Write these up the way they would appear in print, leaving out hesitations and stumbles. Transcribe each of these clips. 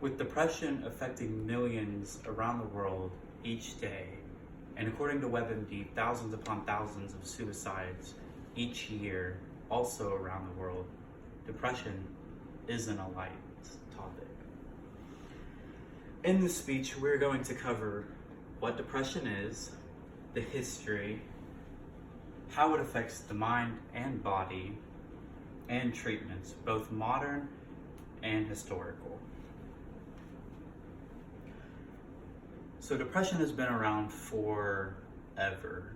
With depression affecting millions around the world each day, and according to WebMD, thousands upon thousands of suicides each year also around the world, depression isn't a light topic. In this speech, we're going to cover what depression is, the history, how it affects the mind and body, and treatments, both modern and historical. So depression has been around forever,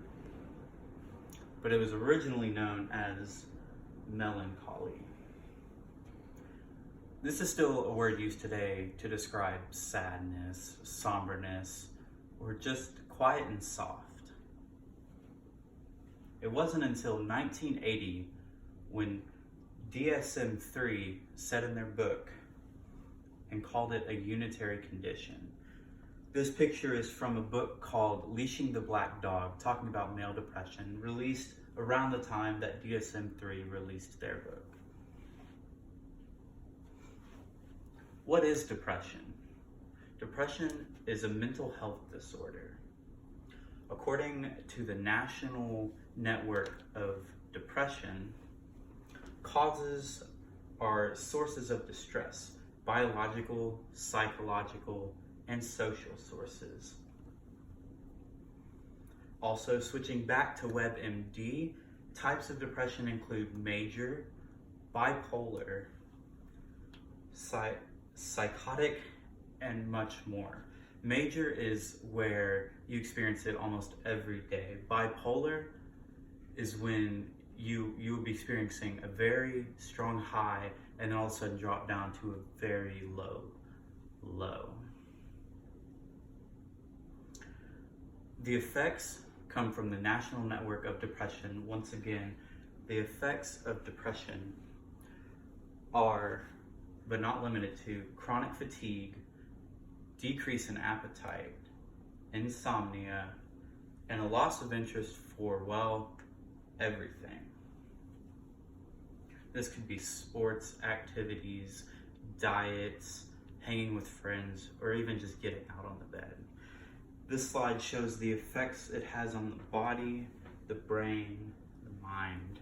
but it was originally known as melancholy. This is still a word used today to describe sadness, somberness, or just quiet and soft. It wasn't until 1980 when DSM-3 said in their book and called it a unitary condition. This picture is from a book called Leashing the Black Dog, talking about male depression, released around the time that DSM-3 released their book. What is depression? Depression is a mental health disorder. According to the National Network of Depression, causes are sources of distress, biological, psychological, and social sources. Also, switching back to WebMD, types of depression include major, bipolar, psychotic, and much more. Major is where you experience it almost every day. Bipolar is when you will be experiencing a very strong high and then all of a sudden drop down to a very low. The effects come from the National Network of Depression. Once again, the effects of depression are, but not limited to, chronic fatigue, decrease in appetite, insomnia, and a loss of interest for, well, everything. This could be sports, activities, diets, hanging with friends, or even just getting out on the bed. This slide shows the effects it has on the body, the brain, the mind.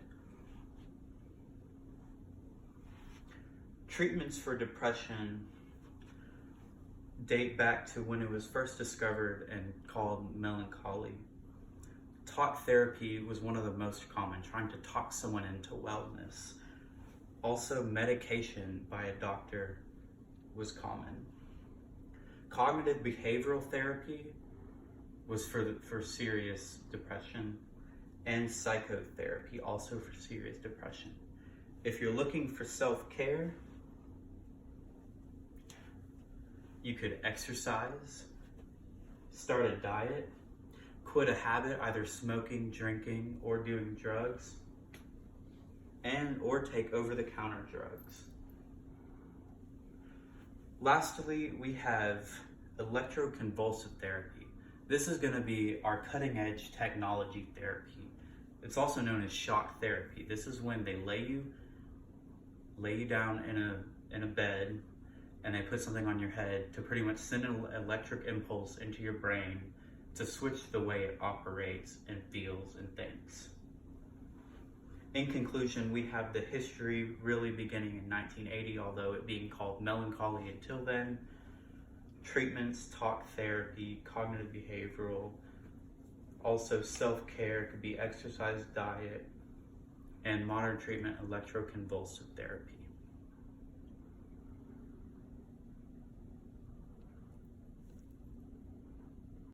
Treatments for depression date back to when it was first discovered and called melancholy. Talk therapy was one of the most common, trying to talk someone into wellness. Also, medication by a doctor was common. Cognitive behavioral therapy was for serious depression, and psychotherapy also for serious depression. If you're looking for self-care, you could exercise, start a diet, quit a habit, either smoking, drinking, or doing drugs, or take over-the-counter drugs. Lastly, we have electroconvulsive therapy. This is going to be our cutting-edge technology therapy. It's also known as shock therapy. This is when they lay you down in a bed and they put something on your head to pretty much send an electric impulse into your brain to switch the way it operates and feels and thinks. In conclusion, we have the history really beginning in 1980, although it being called melancholy until then. Treatments, talk therapy, cognitive behavioral, also self-care, could be exercise, diet, and modern treatment, electroconvulsive therapy.